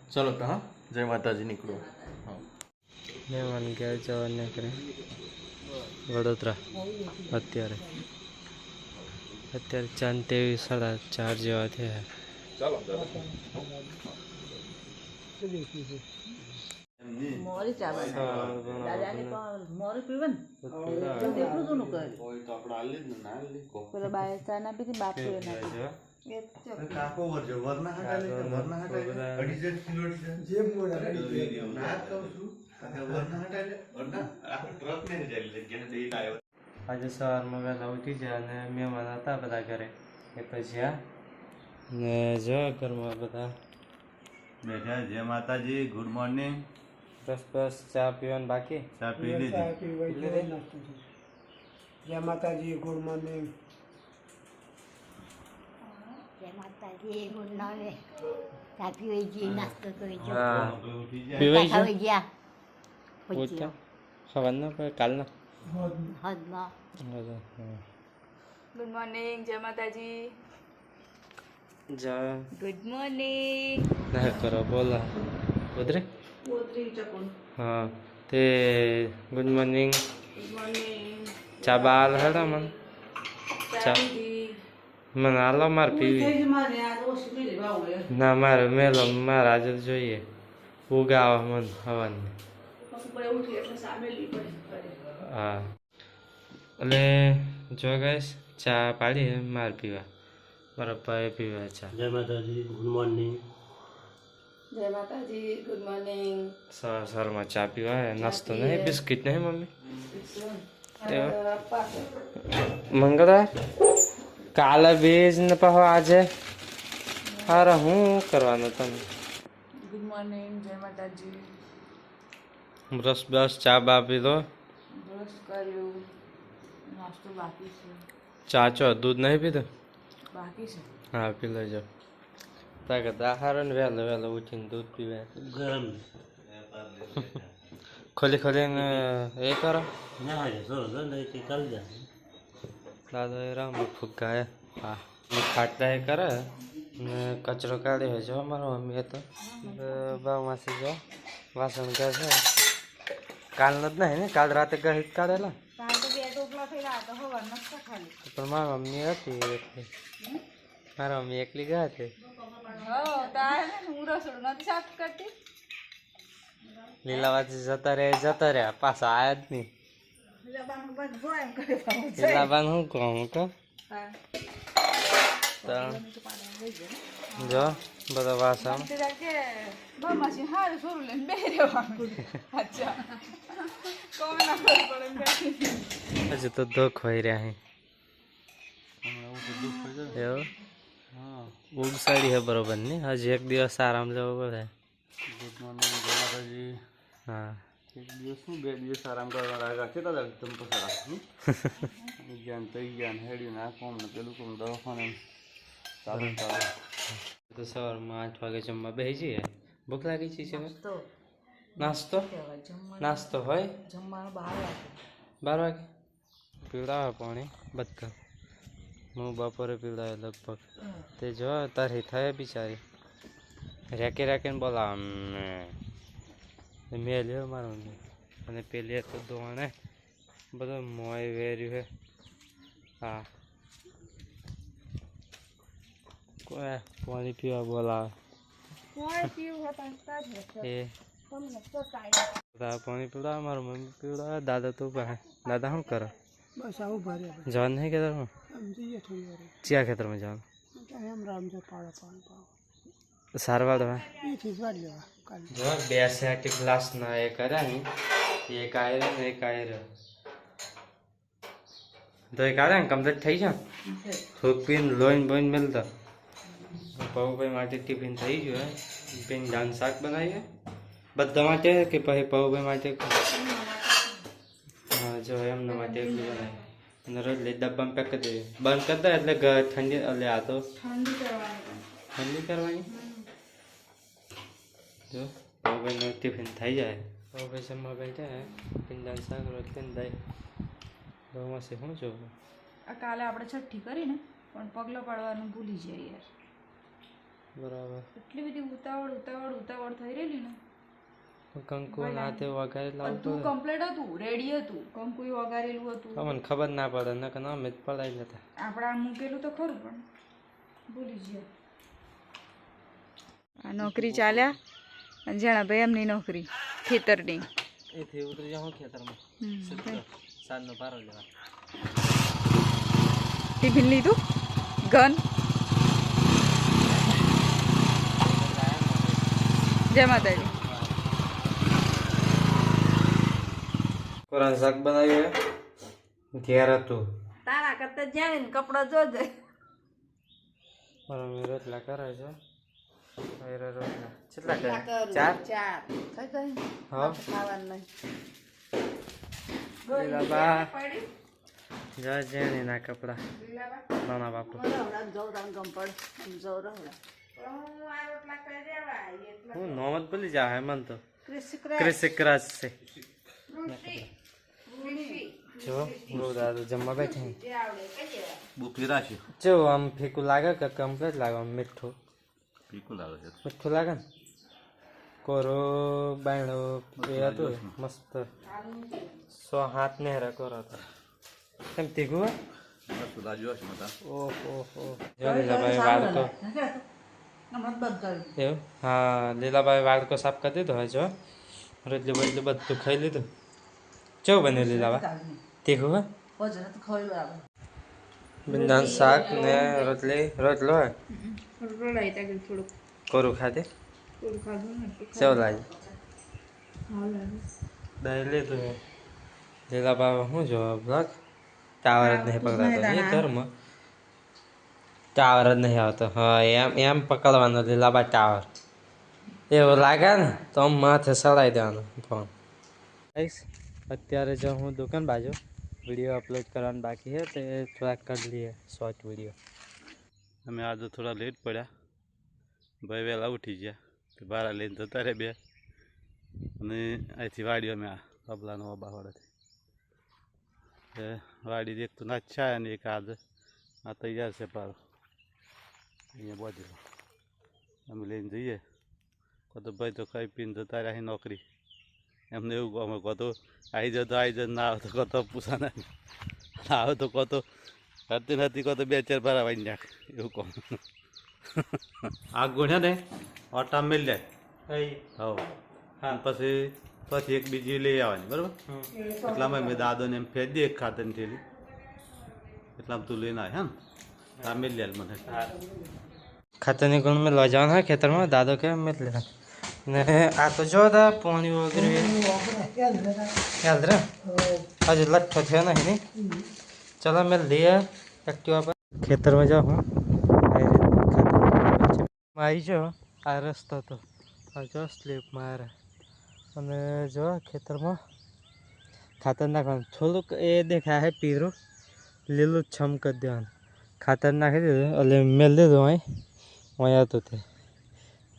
चलो तो हाँ जय माता जी निकलो हाँ મહેમાન ઘેર જવા નીકળે વડોદરા અત્યારે 4:23 જેવા થયા. चलो મોરી ચા બનાવી દાદાને પણ મોરી પીવન એટલું તો નું કરે कोई तो अपना ले ना ले को પેલો બાય ચા ના પીતી બાપ પીવે ના કાકો વરજો વરના હટાલે અડીજે કિલો જે મોડા ના કહું છું વરના હટાલે વરના આપણે ટ્રક ને જઈ લે કે દે લાયો. આજે સવારમાં વહેલા ઉઠી જાય અને મહેમાન હતા બધા ઘરે એ પછી આ ને જો ઘરમાં બધા બેઠા જય માતાજી ગુડ મોર્નિંગ બસ ચા પીવાનું બાકી. ચા પી લીધી જય માતાજી ગુડ મોર્નિંગ જય માતાજી ગુડ મોર્નિંગ ચા પીવી જી નાસ્તો કરી જો હા ઉઠી જાય પીવાય છે ખાવી ગયા ઉઠતા ખવાના પર કાલના હદમાં ગુડ મોર્નિંગ જય માતાજી જા ગુડ મોર્નિંગ ના કરો બોલા ઉધરે પોતરી ચકુન હા તે ગુડ મોર્નિંગ ગુડ મોર્નિંગ ચા બાલ હેડા મન ચા મને હાલો મારે પીવી થઈ મારે આ ઓછી પી લેવા હોય ના મારે મેલો મારે આજે જોઈએ ઉગાવા મન હવાની પછી પડે ઉઠી એટલે સામે લી પડે હા એટલે જો ગાઈસ ચા પાડી મારે પીવા મારા પપ્પાએ પીવા ચા. જય માતાજી ગુડ મોર્નિંગ જય માતાજી ગુડ મોર્નિંગ સવારમાં ચા પીવા નાસ્તો નહીં બિસ્કિટ નહીં મમ્મી મંગળવાર કાલે બીજ ને પાછો આજે અરે હું કરવાનું તમે ગુડ મોર્નિંગ જય માતાજી બસ ચા બા પી દો બ્રશ કર્યું નાસ્તો બાકી છે ચા ચો દૂધ નહીં પીધું બાકી છે હા પી લેજો તાકે હારો ને વહેલો ઉઠીને દૂધ પીવે ગરમ ખોલીને એ કરો ના સરસ નહીં કાલ જા દાદા એ રામ ફુગ્ગા હા ખાટલા એ કરે ને કચરો કાઢ્યો હોય જો અમારો મમ્મી તો બામાંથી જો વાસણ ઘર છે કાલનો જ નહીં ને કાલ રાતે ગઈ કાઢેલા તાર તો બે ટોપલા થયેલા તો હવાર નસ્તો ખાલી પણ મારી મમ્મી હતી એકલી મારા મમ્મી એકલી ગયા હતી હો તાર ને હું રસોડું નથી સાફ કરતી લીલાવાથી જતા રહ્યા પાછા આયા જ નહીં લબાનું બંધ હોય એમ કરે પાઉં છે લીલાબાન હું કહું કે હા તો જો બધા વાસણ તે કે બમાસી હારું સોરું લઈને બે રહેવાનું અચ્છા કોમે ના ખબર પડે એમ હજુ તો દુઃખ હોય રહ્યા એવું હા ઊંઘ સાડી હે બરોબર નહીં હજી એક દિવસ આરામ લેવો પડે. ગુડ મોર્નિંગ જય માતાજી હા એક દિવસ શું બે દિવસ આરામ કરવા લાગ્યા કેટલા દાડા તમે પછી રાખું જ્ઞાન તઈ જ્ઞાન હેડ્યું ને આ કોમ ને પેલું કોમ દવાખાને ચાલુ તો સવારમાં 8 વાગે જમવા બેસી જઈએ. ભૂખ લાગી છે તો નાસ્તો જમવાનું નાસ્તો હોય જમવાનું 12 વાગે 12 વાગે પીવડાવે પાણી બધા હું બપોરે પીવડાવે લગભગ તે જો તારી થાય બિચારી રાખીને બોલાવ મેં લ્યો મારો અને પેલી તો દોણે બધો મોય વેર્યું હે હા કોઈ પાણી પીવા બોલાવે એ પાણી પીવડાવે મારું મમ્મી પીવડાવે દાદા તો દાદા શું કરે બસ આવું ભરે જવાનું નહીં ખેતરમાં આમ જઈએ થોડી વાર ચિયા ખેતરમાં જવાનું એમ રામજો પાડો પાડો સારવાડમાં એથી જ વાળી લેવા કાલે જો બે સેટી ગ્લાસના એ કર્યા ને એક આયરો ને એક આયરો તો એક આવ્યા ને કમ્પ્લીટ થઈ જાય થોડુંક પીને લોહીને બોઈને મેલતા પવુભાઈ માટે ટિફિન થઈ ગયું હે પીને દાન શાક બનાવીએ બધા માટે કે પછી પવુભાઈ માટે હા જો એમના માટે એટલું બનાવીએ અને રોજ લઈ ડબ્બામાં પેક કરી દઈએ બંધ કરી દે એટલે ઠંડી એટલે આ તો ઠંડી કરવાની જો પવુભાઈનું ટિફિન થઈ જાય પવુભાઈ જમવા બેઠા પીંડાનું શાક રોટલી ને દહીં બહુમાંથી શું જોવું આ કાલે આપણે છઠ્ઠી કરીને પણ પગલો પાડવાનું ભૂલી જઈએ યાર બરાબર. એટલી બધી ઉતાવળ થઈ રહેલી ને. કંકુ ના તે વગાડી લાવવું બધું પડે. કમ્પ્લીટ હતું, રેડી હતું, કંકુ વગારેલું હતું. તમને ખબર ના પડે ને કે અમે જ પડાવી લેતા. આપણે આ મૂકેલું તો ખરું પણ ભૂલી ગયા. આ નોકરી ચાલ્યા અને જાણા ભાઈ એમની નોકરી ખેતરની. એથી ઉતરી જાઉં ખેતરમાં સાંજનો પારો લેવા. ટિફિન લીધું, ગન. જય માતાજી. કોરાનું શાક બનાવ્યું ઘેર હતું. તારા કરતા જાણે ને કપડા જોજે. મારા રોટલા કરે છે. રોટલા કેટલા કરે? 4 હા. ખાવાનું લીલાબા જા જેણી ના કપડા નાના બાપુ. હું નોમત ભૂલી જા હેમંત તો ક્રિસિક્રાસ છે. જો બહુ દાદુ જમવા બેઠી. બુફી રાખ્યું. જો આમ ફીકું લાગે કે કમ્પ્લીટ લાગે? આમ મીઠું પીકું લાગે છે. મીઠું લાગે ને. કોરો બાયણો એ હતું મસ્ત. 107 નેહરા કોરો હતો. કેમ તીખું? મસ્ત લાગ્યું હશે મતા. ઓહો જો લીલાભાઈ વાળકો એવું. હા લીલાભાઈ વાળકો સાફ કરી દીધો. જો રોટલી બોટલી બધું ખાઈ લીધું. કેવું બન્યું લીલાબા? તીખું હે? ભીંડાનું શાક ને રોટલો હે. કોરું ખાધે કેવું લાગે? દહીં લીધું હે. લીલાબા શું જો બ્લોક ટાવર જ નહીં પકડાતો. એ ધર્મ ટાવર જ નહીં આવતો. હા એમ પકડવાનો લીલાબા ટાવર. એવું લાગે ને તો આમ માથે સડાઈ દેવાનો ફોન. અત્યારે જો હું દુકાન બાજુ વિડીયો અપલોડ કરવાનું બાકી છે તે થોડાક કરી લઈએ શોર્ટ વિડીયો. અમે આજે થોડા લેટ પડ્યા. ભાઈ વહેલા ઉઠી ગયા તે બારા લઈને જતા રહે બે. અને અહીંથી વાડી અમે આ અબલાનો અબાવાડેથી વાડી એક તો નાચ્છા અને એક આજે આ તૈયાર છે પારો. અહીંયા બાંધેલો અમે લઈને જઈએ. તો ભાઈ તો ખાઈ પીને જતા રહ્યા નોકરી. એમને એવું કહો અમે કહો તો આવી જતો ના આવે તો કહો તો પૂછા ના આવે તો કહો તો હતી નથી કહો તો 2-4 બારા વાઈ નાખ એવું કહો. આગ ગોઠ્યા ને ઓટા મેળ જાય. હવ હા પછી એક બીજી લઈ આવવાની બરાબર. એટલામાં મેં દાદોને એમ ફેર દે એક ખાતરની થેલી એટલામાં તું લઈને આવે. હા આ મેળ લે મને ખાતરની ગુણ મેં લઈ જવાનું હોય ખેતરમાં. દાદો કે મેં લેવા ને આ તો જો હતા પાણી વગેરે યાદ રે હજુ લઠ્ઠો થયો નહીં. ચલો મેં લઈએ એક્ટિવા પર. ખેતરમાં જાઉં હું આવી જો આ રસ્તો તો જો સ્લીપ મારે અને જો ખેતરમાં ખાતર નાખવાનું. થોડુંક એ દેખાય છે પીરું લીલું છમ કરી દેવાનું. ખાતર નાખી દીધું એટલે મેળ દીધું અહીં હતું તે.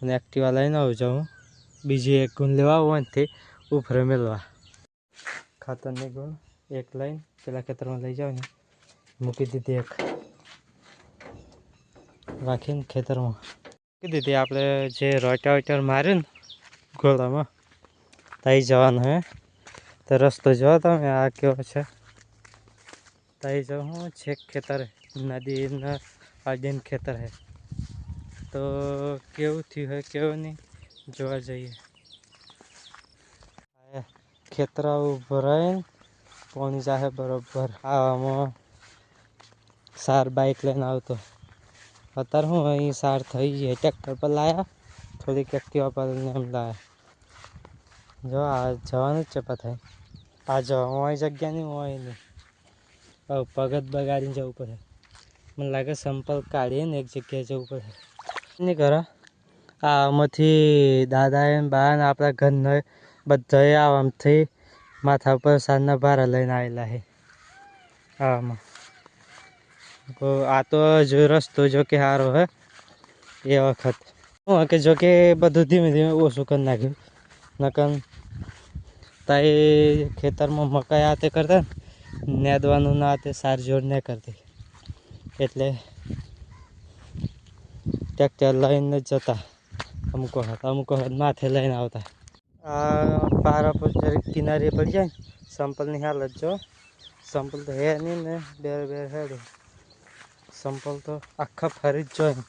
અને એક્ટિવા લઈને આવું જાઉં બીજી એક ગુણ લેવા હોય ને ઉફરે મેળવા. ખાતરની ગુણ એક લઈને પેલા ખેતરમાં લઈ જાવ ને મૂકી દીધી. એક રાખીને ખેતરમાં મૂકી દીધી. આપણે જે રોટાવેટર માર્યું ને ઘોડામાં ત્યાં જવાનું હે. તો રસ્તો જો તમે આ કેવો છે. ત્યાં જવું છેક ખેતર નદીના આડીને ખેતર હે. તો કેવું થયું હોય કેવું નહીં જોવા જઈએ. ખેતરા ભરાય પાણી જાહે બરોબર. આવામાં સાર બાઇક લઈને આવતો. અત્યારે હું અહીં સાર થઈ ગઈ. ટ્રેક્ટર પર લાવ્યા થોડીક એક્ટિવા પર એમ લાવ્યા. જો આ જવાનું જ છે પથાય. આ જો હોય જગ્યા નહીં હોય નહીં. હવે પગત બગાડીને જવું પડે. મને લાગે સંપલ કાઢીને એક જગ્યાએ જવું પડે. નહીં કરે આમાંથી દાદાએ બા ને આપણા ઘરનો બધાએ આમથી માથા પર સાંજના ભારા લઈને આવેલા છે. આમાં આ તો જો રસ્તો જો કે સારો હે એ વખત હું કે જો કે બધું ધીમે ધીમે ઓછું કરી નાખ્યું. નકર તાઈ ખેતરમાં મકાઈ આતે કરતા નેદવાનું ના તે સાર જોડ ન કરતી એટલે ટ્રેક્ટર લઈને જતા અમુક વખત માથે લઈને આવતા. આ પારા પર જરીક કિનારે પડી જાય ને સંપલની હાલત જો, સંપલ તો હે નહીં ને બે હેડે, સંપલ તો આખા ફરી જ જોઈએ.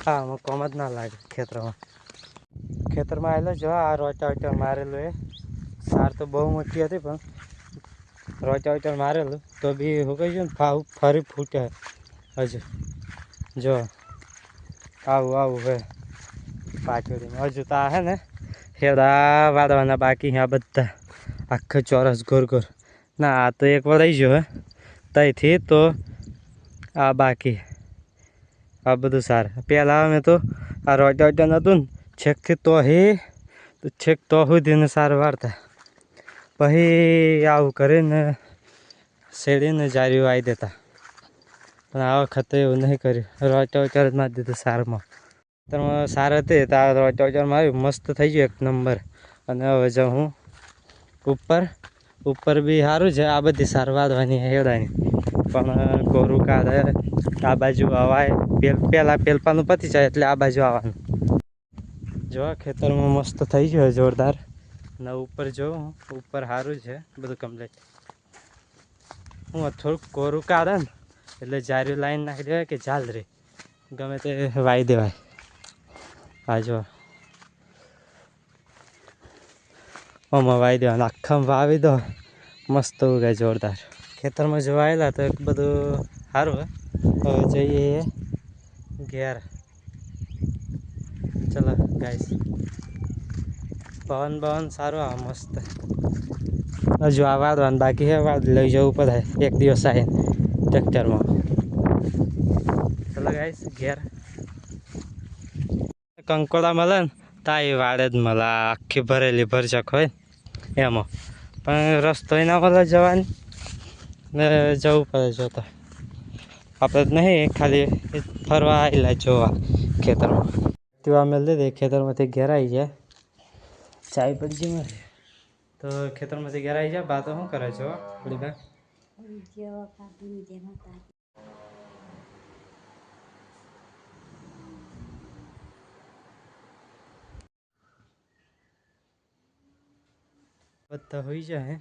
હા આમાં કોમ જ ના લાગે ખેતરમાં આવેલો જો. આ રોટા મારેલું એ સાર તો બહુ મોટી હતી પણ રોટા મારેલું તો બી હું કહી ને ફરી ફૂટે હજુ જો. આવું હે પાછળ હજુ તો આ હે ને હેડા વાળવાના બાકી આ બધા આખા ચોરસ ગોર ના. આ તો એક વળાઈ ગયો હે ત્યાંથી તો આ બાકી આ બધું સારું. પહેલાં અમે તો આ રોટા નહોતું ને છેકથી છેક તો સુધીને સારું વાળતા, પછી આવું કરીને શેડીને જારીઓ આવી દેતા. પણ આ વખતે એવું નહીં કર્યું, રોટા જ મારી દીધું સારમાં. તમે સાર હતી તો આ રોટા માર્યું મસ્ત થઈ ગયું એક નંબર. અને હવે જો હું ઉપર બી સારું છે. આ બધી સાર વાળવાની હેડાની પણ કોરું કાઢે આ બાજુ હવાય પહેલાં પેલપાનું પતી જાય એટલે આ બાજુ આવવાનું. જો ખેતરમાં મસ્ત થઈ ગયું જોરદાર. અને ઉપર જોઉં ઉપર સારું છે બધું કમ્પ્લીટ. હું થોડુંક કોરું કાઢે ને એટલે જારી લાઈન નાખી દેવાય કે ચાલ રે ગમે તે વાઈ દેવાય. આ જો આમાં વાઈ દેવાના, આખામાં વાવી દો મસ્ત ઉગાય જોરદાર. ખેતરમાં જો આવેલા તો એક બધું સારું હે. હવે જઈએ ઘેર. ચલો ગાઈસ, પવન સારું આવે મસ્ત. હજુ આ વાળવાનું બાકી છે, લઈ જવું પડે એક દિવસ આવીને ટ્રેક્ટરમાં. ચલો ગાઈસ ઘેર. કંકોડા મળે ને તાઈ વાળે જ મળે, આખી ભરેલી ભરચક હોય એમાં. પણ રસ્તો ના મળે જવાની ને જવું પડે જોતા. આપણે નહીં ખાલી ફરવા આવેલા જોવા ખેતરમાં. તેવા મેળ દે ખેતરમાંથી ઘેર આવી જાય. ચાય પડી ગઈ મારે તો ખેતરમાંથી ઘેર આવી જાય. બા તો શું કરે છો થોડી બા? બધા હોઈ જાય.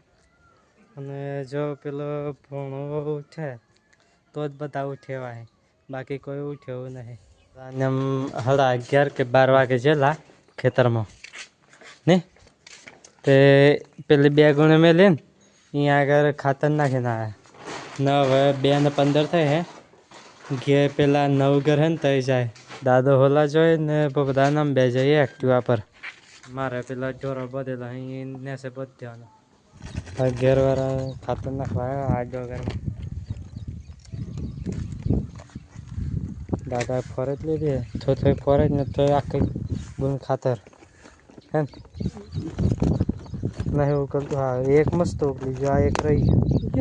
અને જો પેલો ભણો ઉઠે તો જ બધા ઉઠેવાય, બાકી કોઈ ઉઠેવું નહીં. અને 11:30 કે 12 વાગે જેલા ખેતરમાં ને તે પેલી 2 ગુણે મેં લઈને અહીંયા આગળ ખાતર નાખીને આવ્યા. ને હવે 2 ને 15 થાય હે. ઘેર પેલા 9 ઘર હે ને તઈ જાય. દાદો હોલા જોઈ ને બધા નામ બે જઈએ એક્ટિવા પર. મારે પેલા જોરો બધેલા અહીં નેસે બધ દેવાનો. આ ઘેરવાળા ખાતર નાખવા આવ્યા આ ડોગરમાં. દાદા ફરજ લીધી થોડી ફરજ ને તો આખી ગુણ ખાતર હે નહીં ઉકલતું. હા એક મસ્ત ઉકલી જો, આ એક રહી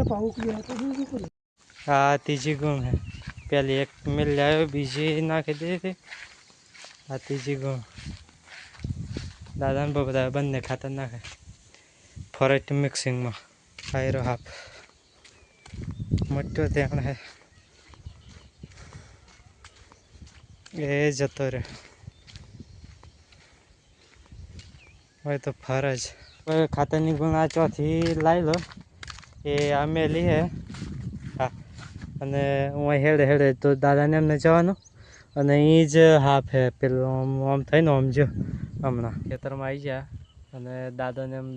ગયું. હા ત્રીજી ગુણ હે. પેલી એક મિલ આવ્યો બીજી નાખી દીધી. આ ત્રીજી ગુણ. દાદાને બધા બંને ખાતર નાખે ફોરેટ મિક્સિંગમાં. આયરો હાફ મોટો ધ્યાન હે એ જતો રહે. હવે તો ફરજ ખાતરની ગુણ આ ચોથી લાવી લો એ આ મેલી હે. હા અને હું હેડે તો દાદાને એમને જવાનું. અને એ જ હાફ હે પેલું આમ થઈને આમ જો હમણાં ખેતરમાં આવી જાય. અને દાદાને એમ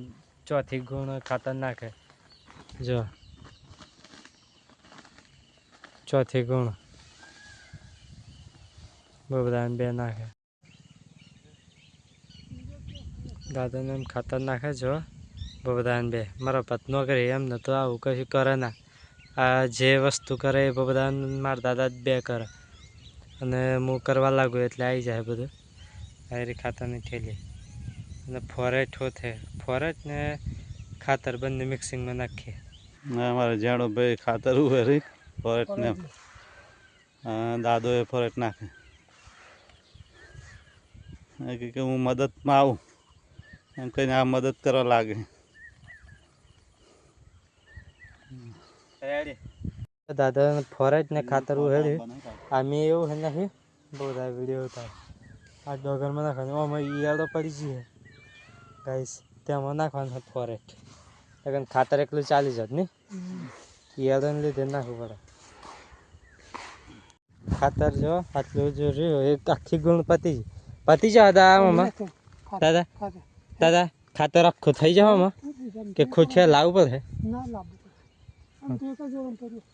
ચોથી ગુણ ખાતર નાખે જો. ચોથી ગુણ બધાને 2 નાખે. દાદાને એમ ખાતર નાખે જો બધાને 2. મારા પત્નો કરે એમને તો આવું કશું કરે ના. આ જે વસ્તુ કરે એ બધા મારા દાદા જ 2 કરે. અને હું કરવા લાગુ એટલે આવી જાય બધું. આરી ખાતરની થેલી અને ફોરેટ હોતે ફોરેટ ને ખાતર બંને મિક્સિંગમાં નાખીએ. અમારે જાણો ભાઈ ખાતર ઉભે રહી ફોરેટ ને દાદો એ ફોરેટ નાખે. કે હું મદદમાં આવું એમ કહીને આ મદદ કરવા લાગે. દાદા ફોરેટ ને ખાતર ઉહેડ્યું. આમે એવું હે નહીં બહુ બધા વિડીયો ઉતાર આ ડોગરમાં નાખવાનું આમાં ઈયાળો પડી જઈએ ગાઈસ તેમાં નાખવાનું ફોરેટ લગન ખાતર એકલું ચાલી જાત ને ઈયાળોને લીધે નાખવું પડે ખાતર જો આટલું જો રહ્યું એક આખી ગુણ પતી જાવ દાદા દાદા દાદા ખાતર આખું થઈ જાવ આમાં કે ખોટિયા લાવવું પડે ના લાવવું પડે આમ તો એક જ ઓરમ કર્યું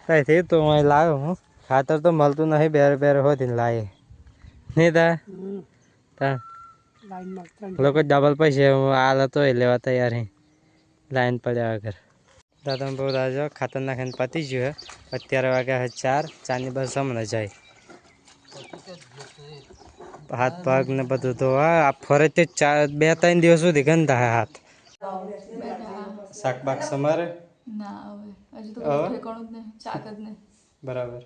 કઈથી તો હું લાવ્યો હું ખાતર તો મળતું નહીં બેરે બેરે હોતી ને લાવે નહીં તા તા લાઈનમાં 3 લોકો ડબલ પૈસા હાલ હતો એ લેવા તૈયાર હે લાઈન પડ્યા વગર દાદા બહુ રાજો ખાતર નાખીને પતી ગયું હે અત્યારે વાગ્યા 4 ની બસ હમણાં જાય હાથ પગ ને બધું તો આ ફરેથી 2-3 દિવસ સુધી ગંદા હે હાથ શાક બાક સમારે ના હવે હજી તો હવે? ઠેકાણું જ નહીં ચાક જ નહીં બરાબર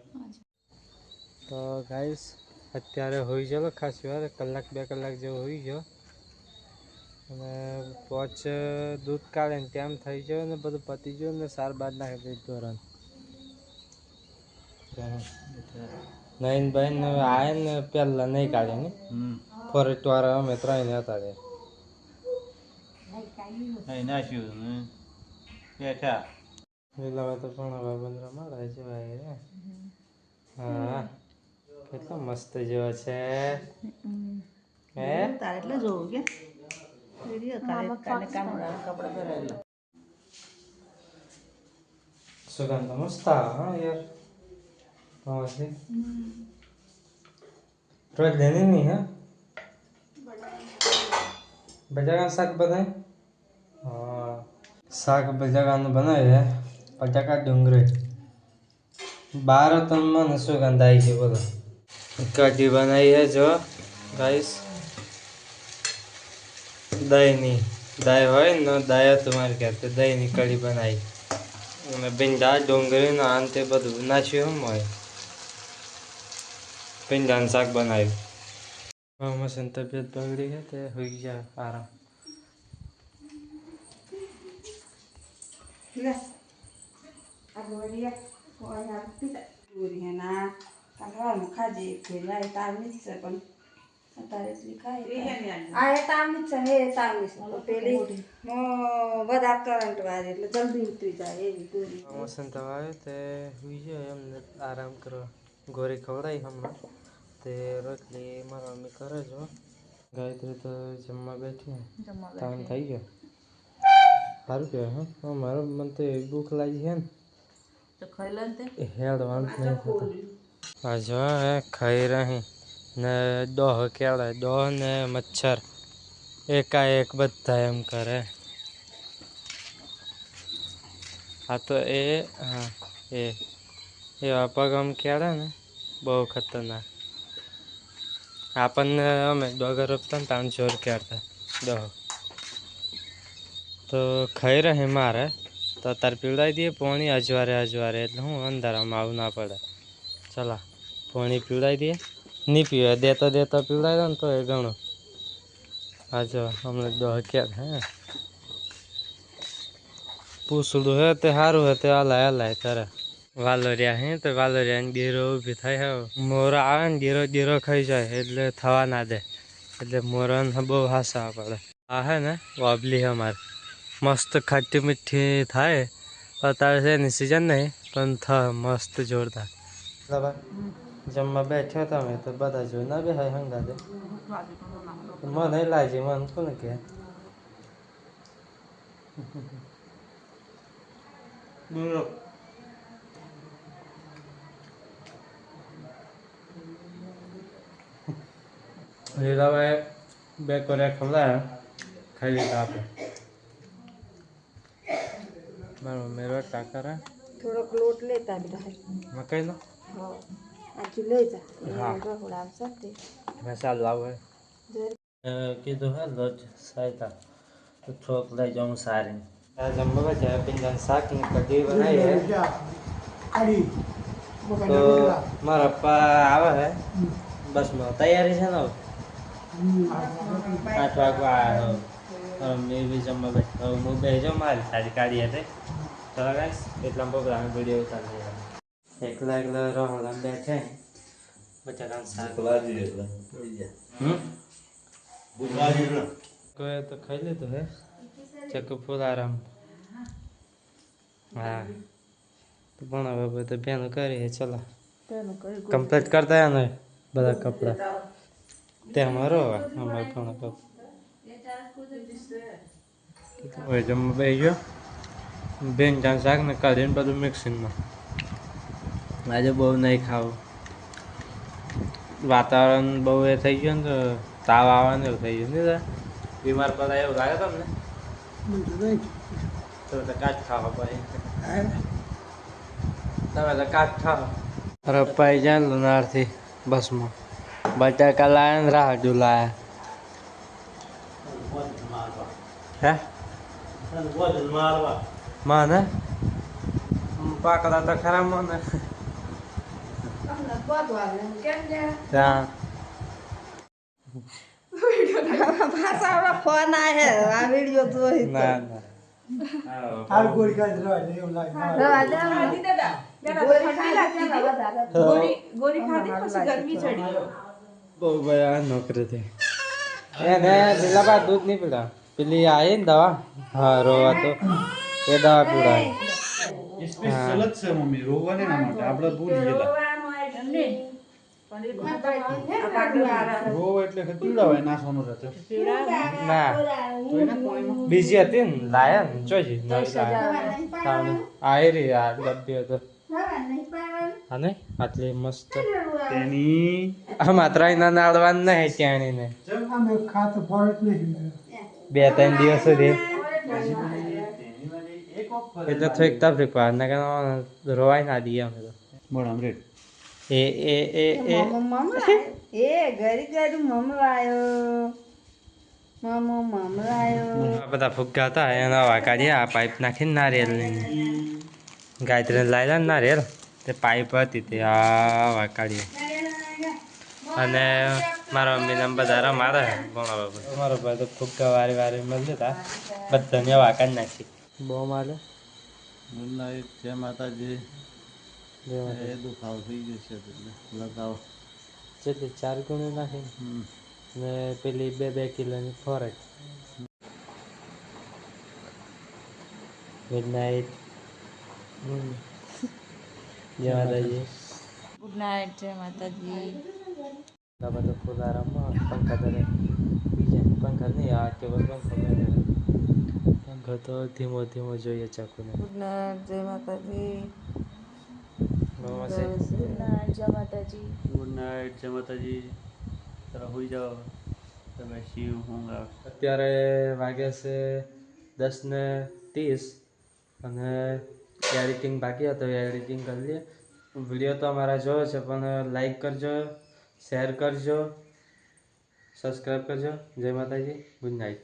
તો ગાઈસ અત્યારે હોઈ ગયો ખાસી વાર 1-2 કલાક જેવો હોઈ ગયો અને પોચ દૂધ કાઢે ને તેમ થઈ ગયો ને બધું પતી ગયું ને સાર બાદ નાખી દીધું ધોરણ નઈન બહેન આય ને પહેલા નહીં કાઢે ને ફોરેટ વાળા અમે 3 હતા રે અહીં નાખ્યું ને બેઠા પેલા તો પણ હવે બંદરા મારા જેવા હે હા કેટલો મસ્ત જેવો છે હે તારે એટલે જોવું કે વિડીયો કાલે કામ કપડા સુગંધ મસ્ત આવે હા યાર હા છે રોજ લેને નહીં હા બજારા શાક બનાય હા શાક બજારાનું બનાવે બટાકા ડુંગળી 12 ટનમાં સુગંધ આવી ગઈ બોલો કઢી બનાવી है जो गाइस દહીંની દહીં હોય ને દહીં તમારે કહેते દહીંની કઢી બનાવી અને ભીંડા ડુંગળી ને આન તે બધું નાખ્યું એમ હોય ભીંડાનું શાક બનાવ્યું મસન તબિયત બગડી છે તે હોઈ ગયા આરામ મસન તો આવ્યો તે હોઈ ગયો એમને આરામ કરવા ગોરી ખવડાવી હમણાં તે રોટલી મારા મમ્મી કરે છો ગાયત્રી તો જમવા બેઠી ટાઈમ થઈ ગયો સારું કહેવાય હા મારું મને તો એવી ભૂખ લાગી છે ને તો ખાઈ લે તે હેડવાનું જ નહીં થતું આ જો હે ખાઈ રહી ને દોહ કેળે દોહ ને મચ્છર એકાએક બધા એમ કરે હા તો એ હા એવા પગ આમ કેળે ને બહુ ખતરનાક આપણને અમે ડોગર રોપતા ને તાણ જોર કેળતા દોહ તો ખાઈ રહે મારે તો તાર પીવડાવી દઈએ પોણી અજવારે એટલે હું અંધારામાં આવું ના પડે ચલા પોણી પીવડાવી દઈએ નહીં પીવે દેતો પીવડાવી દો ને તો એ ઘણું હા જો હમણાં દોહ ક્યાં હે પૂછડું હે તે સારું હે તે હલાય કરે વાલોરિયા હે તો વાલોરિયાની ગીરો ઊભી થાય હે મોરો આવે ને ગીરો ખાઈ જાય એટલે થવા ના દે એટલે મોરાને બહુ હાસવા પડે આ હે ને વાબલી હે મારે મસ્ત ખાટી મીઠી થાય અત્યારે છે એની સિઝન નહીં પણ થાય મસ્ત જોરદાર જમવા બેઠ્યો તમે તો બધા જો ના બે હાય હંગા દે મને લાજી મને કોને કે લીલાભાઈ બે કોરિયા ખવડાયા ખાઈ લીધા આપણે મારો મમ્મી રોટલા કરે થોડોક લોટ લેતા બધા મકાઈનો આજુ લઈ જા હા. રહોડાવશે તે મસાલો આવે કીધું હે લોટ સાયતા તો થોક લઈ જાઉં સારી જમવા છે પિંજાનું શાક ને કઢી બનાવી હે આડી તો મારા પપ્પા આવે હે બસ તૈયારી છે ને 8 વાગવા આવ્યા મેં બી જમવા બેઠો હું બે જાઉં મારી સારી કાઢી હતી ચલો ગાઈસ એટલા પ્રોગ્રામ વિડીયો ઉતારી એકલા રહોડા બેઠે બટાકાનું શાક લાગી એટલે થઈ જાય હમ ભૂખ લાગી એટલે કોઈ તો ખાઈ લીધું હે ચક્કુ ફૂલ આરામ હા તો પણ હવે બધું બેનું કરીએ ચલો કમ્પ્લીટ કરતા હે ને બધા કપડાં તે અમારો અમારે પણ હવે જમવા બેસી ગયો બેન ચાર શાક ને કાઢીને બધું મિક્સિંગમાં આજે બહુ નહીં ખાવું વાતાવરણ બહુ એ થઈ ગયું ને તો તાવ આવવાનું એવું થઈ ગયું ને બીમાર પડાય એવું લાગે તમને તો કાચ ખાવા પછી તમે તો કાચ ખાઓ રપાઈ જાય ને લુનારથી બસમાં બટાકા લાયા ને રાજુ લાયા હે માને પાકડા તો ખરા મને ત્યાં ફોન આવે આ વિડીયો તો ના ના આ ગોળી કાઢ રહ્યો એવું લાગે ગોળી ખાધી પછી ગરમી ચડી બહુ ભાઈ નોકરી થઈ એને પેલા બા દૂધ નહીં પીડા પેલી આવી ને દવા હા રોવા તો એ દવા પીવડાવે સ્પેશિયલ જ છે મમ્મી રોવાને ના માટે આપણે ભૂલી ગયેલા રોવા એટલે કે પીવડાવાય નાસવાનું રહેતો ના બીજી હતી ને લાયા ને ચોજી નવી લાયા આવી રહી આ ડબ્બી હતો હા ને આટલી મસ્ત તેની આમાં ત્રણ નાળવાનું નહીં ત્યાંની અમે ખાતો ફળ જ નહીં 2-3 દિવસ સુધી એટલે થોડીક તકલીફ પડે ને કે રોવાય ના દઈએ અમે તો બોલ અમરેટ એ એ એ એ એ ઘરી ઘરી મમલાયો મમલાયો આ બધા ફુગ્ગા હતા એના વાકાડ્યા આ પાઇપ નાખીને નારિયેલ લઈને ગાયત્રીને લાવ્યા ને નારિયેલ તે પાઇપ હતી તે આ વાકાડીએ અને મારા મમ્મીને બધા રમાડે ભણવા મારો ભાઈ તો ફુગ્ગા વારી વારી મળી જતા બધાને વાકાડ નાખી બહુ મારે ગુડ નાઇટ જય માતાજી એ દુખાવ થઈ ગયો છે એટલે લગાવો જેટલી 4 ગુણી નાખી ને પેલી 2 કિલોની ફોરેટ ગુડ નાઇટ જય માતાજી ગુડ નાઇટ જય માતાજી આ બધો ફૂલ આરામમાં પંખા ધરે બીજા પંખા નહીં આ કેબલ પંખો પંખો તો ધીમો ધીમો જોઈએ ચાકુને ગુડ નાઇટ જય માતાજી ગુડ નાઇટ જય માતાજી ગુડ નાઇટ જય માતાજી જરા હોઈ જાઓ તમે શિવ ઊંઘ આવે અત્યારે વાગ્યા છે 10:30 અને એડિટિંગ બાકી હતો એડિટિંગ કરી લઈએ વિડીયો તો અમારા જોયો છે પણ લાઈક કરજો શેર કરજો સબસ્ક્રાઈબ કરજો જય માતાજી ગુડ નાઇટ